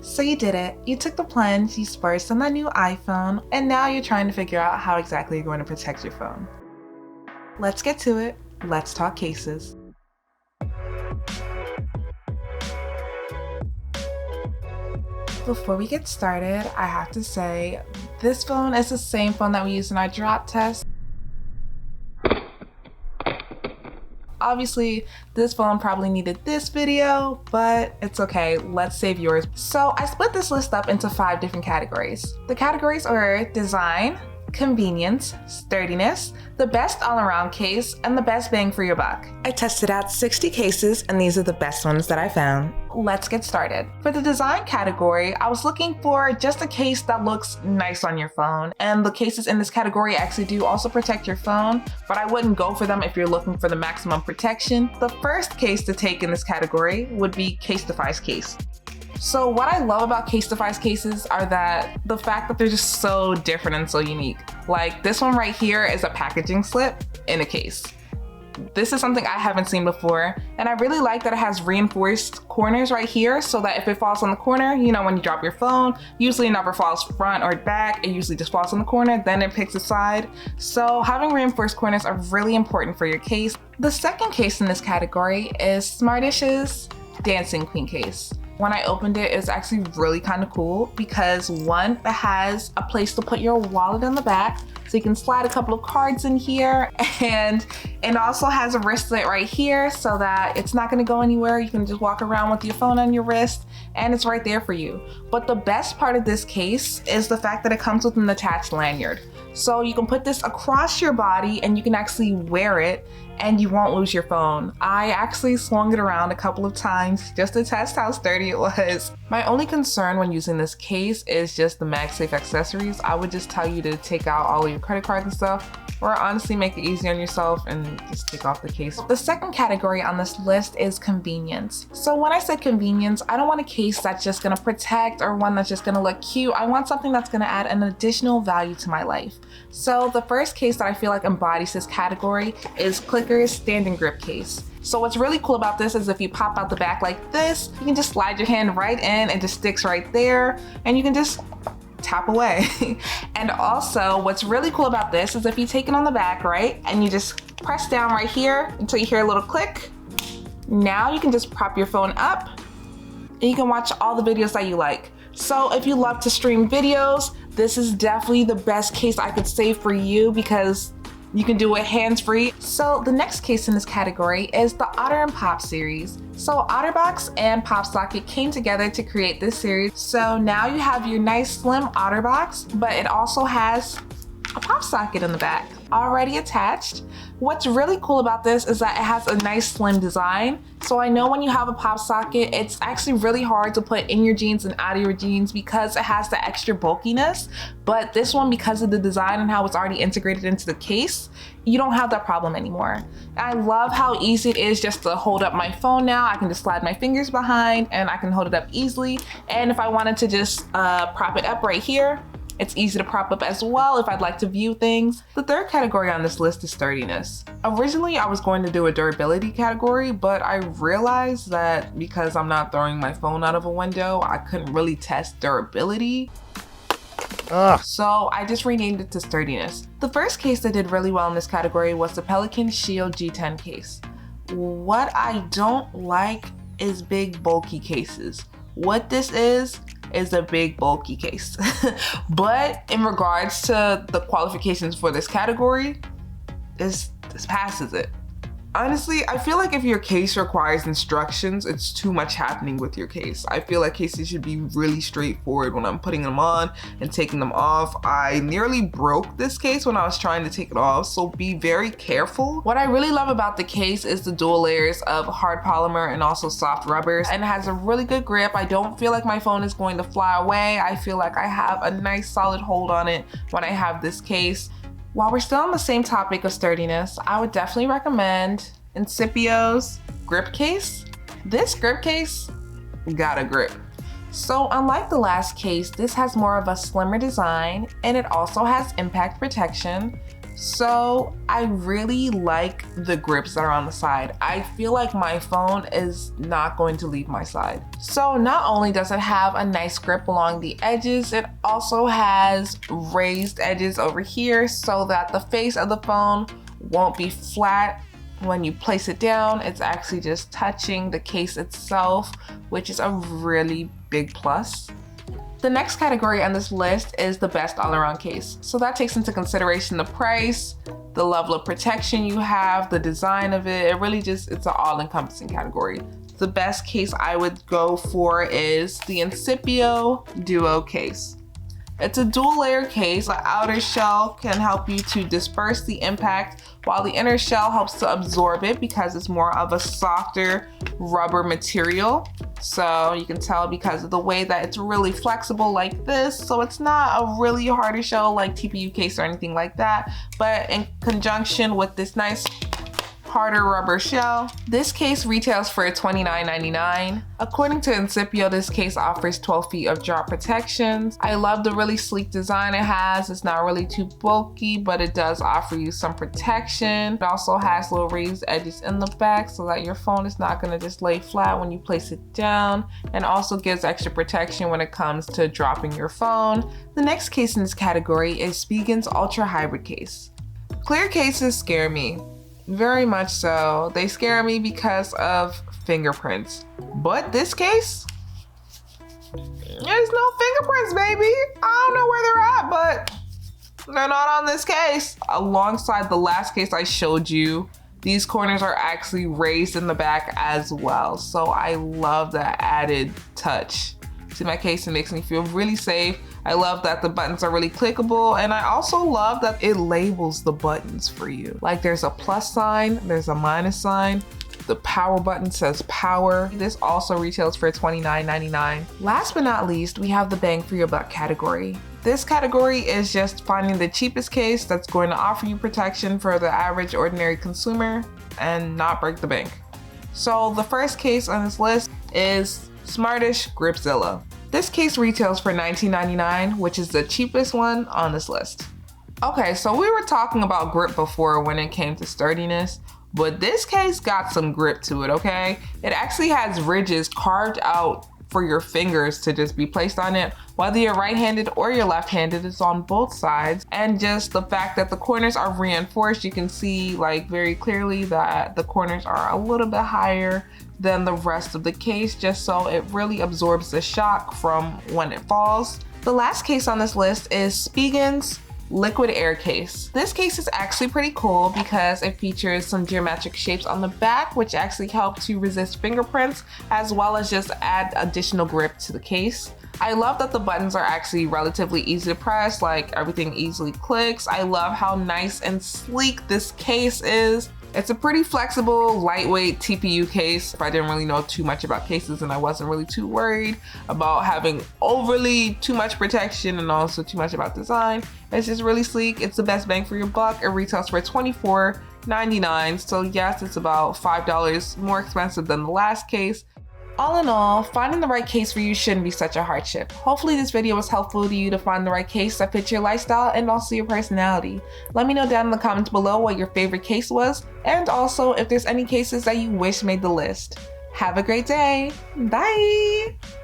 So you did it. You took the plunge, you splurged on that new iPhone, and now you're trying to figure out how exactly you're going to protect your phone. Let's get to it. Let's talk cases. Before we get started, I have to say, this phone is the same phone that we used in our drop test. Obviously, this phone probably needed this video, but it's okay, let's save yours. So I split this list up into 5 different categories. The categories are design, convenience, sturdiness, the best all-around case, and the best bang for your buck. I tested out 60 cases, and these are the best ones that I found. Let's get started. For the design category, I was looking for just a case that looks nice on your phone, and the cases in this category actually do also protect your phone, but I wouldn't go for them if you're looking for the maximum protection. The first case to take in this category would be CASETIFY's case. So what I love about CASETIFY's cases are that the fact that they're just so different and so unique. Like this one right here is a packaging slip in a case. This is something I haven't seen before, and I really like that it has reinforced corners right here so that if it falls on the corner, you know, when you drop your phone, usually it never falls front or back, it usually just falls on the corner, then it picks a side. So having reinforced corners are really important for your case. The second case in this category is SMARTISH's Dancing Queen case. When I opened it, it's actually really kind of cool because one, it has a place to put your wallet in the back, so you can slide a couple of cards in here, and it also has a wristlet right here so that it's not gonna go anywhere. You can just walk around with your phone on your wrist and it's right there for you. But the best part of this case is the fact that it comes with an attached lanyard. So you can put this across your body and you can actually wear it and you won't lose your phone. I actually swung it around a couple of times just to test how sturdy it was. My only concern when using this case is just the MagSafe accessories. I would just tell you to take out all of your credit cards and stuff, or honestly make it easy on yourself and just take off the case. The second category on this list is convenience. So when I said convenience, I don't want a case that's just gonna protect or one that's just gonna look cute. I want something that's gonna add an additional value to my life. So the first case that I feel like embodies this category is CLCKR's standing grip case. So what's really cool about this is if you pop out the back like this, you can just slide your hand right in, it just sticks right there, and you can just tap away. And also what's really cool about this is if you take it on the back, right, and you just press down right here until you hear a little click, now you can just prop your phone up and you can watch all the videos that you like. So if you love to stream videos, this is definitely the best case I could say for you because you can do it hands-free. So the next case in this category is the OTTER and Pop series. So OtterBox and PopSocket came together to create this series. So now you have your nice slim OtterBox, but it also has a pop socket in the back already attached. What's really cool about this is that it has a nice slim design. So I know when you have a pop socket, it's actually really hard to put in your jeans and out of your jeans because it has the extra bulkiness. But this one, because of the design and how it's already integrated into the case, you don't have that problem anymore. I love how easy it is just to hold up my phone now. I can just slide my fingers behind and I can hold it up easily. And if I wanted to just prop it up right here, it's easy to prop up as well if I'd like to view things. The third category on this list is sturdiness. Originally, I was going to do a durability category, but I realized that because I'm not throwing my phone out of a window, I couldn't really test durability. So I just renamed it to sturdiness. The first case that did really well in this category was the PELICAN Shield G10 case. What I don't like is big bulky cases. What this is a big bulky case. But in regards to the qualifications for this category, this passes it. Honestly, I feel like if your case requires instructions, it's too much happening with your case. I feel like cases should be really straightforward when I'm putting them on and taking them off. I nearly broke this case when I was trying to take it off, so be very careful. What I really love about the case is the dual layers of hard polymer and also soft rubbers, and it has a really good grip. I don't feel like my phone is going to fly away. I feel like I have a nice solid hold on it when I have this case. While we're still on the same topic of sturdiness, I would definitely recommend INCIPIO's grip case. This grip case got a grip. So unlike the last case, this has more of a slimmer design and it also has impact protection. So I really like the grips that are on the side. I feel like my phone is not going to leave my side. So not only does it have a nice grip along the edges, it also has raised edges over here so that the face of the phone won't be flat. When you place it down, it's actually just touching the case itself, which is a really big plus. The next category on this list is the best all-around case. So that takes into consideration the price, the level of protection you have, the design of it. It's an all-encompassing category. The best case I would go for is the INCIPIO Duo case. It's a dual layer case. The outer shell can help you to disperse the impact, while the inner shell helps to absorb it because it's more of a softer rubber material. So you can tell because of the way that it's really flexible like this. So it's not a really harder shell like TPU case or anything like that, but in conjunction with this nice harder rubber shell. This case retails for $29.99. According to INCIPIO, this case offers 12 feet of drop protections. I love the really sleek design it has. It's not really too bulky, but it does offer you some protection. It also has little raised edges in the back so that your phone is not gonna just lay flat when you place it down, and also gives extra protection when it comes to dropping your phone. The next case in this category is SPIGEN's Ultra Hybrid case. Clear cases scare me. Very much so. They scare me because of fingerprints. But this case, there's no fingerprints, baby. I don't know where they're at, but they're not on this case. Alongside the last case I showed you, these corners are actually raised in the back as well. So I love that added touch to my case. It makes me feel really safe. I love that the buttons are really clickable, and I also love that it labels the buttons for you. Like there's a plus sign, there's a minus sign. The power button says power. This also retails for $29.99. Last but not least, we have the bang for your buck category. This category is just finding the cheapest case that's going to offer you protection for the average ordinary consumer and not break the bank. So the first case on this list is SMARTISH GRIPZILLA. This case retails for $19.99, which is the cheapest one on this list. Okay, so we were talking about grip before when it came to sturdiness, but this case got some grip to it, okay? It actually has ridges carved out for your fingers to just be placed on it, whether you're right-handed or you're left-handed. It's on both sides. And just the fact that the corners are reinforced, you can see like very clearly that the corners are a little bit higher than the rest of the case, just so it really absorbs the shock from when it falls. The last case on this list is SPIGEN's liquid air case. This case is actually pretty cool because it features some geometric shapes on the back, which actually help to resist fingerprints, as well as just add additional grip to the case. I love that the buttons are actually relatively easy to press, like everything easily clicks. I love how nice and sleek this case is. It's a pretty flexible, lightweight TPU case. I didn't really know too much about cases, and I wasn't really too worried about having overly too much protection and also too much about design. It's just really sleek. It's the best bang for your buck. It retails for $24.99. So yes, it's about $5 more expensive than the last case. All in all, finding the right case for you shouldn't be such a hardship. Hopefully this video was helpful to you to find the right case that fits your lifestyle and also your personality. Let me know down in the comments below what your favorite case was, and also if there's any cases that you wish made the list. Have a great day. Bye!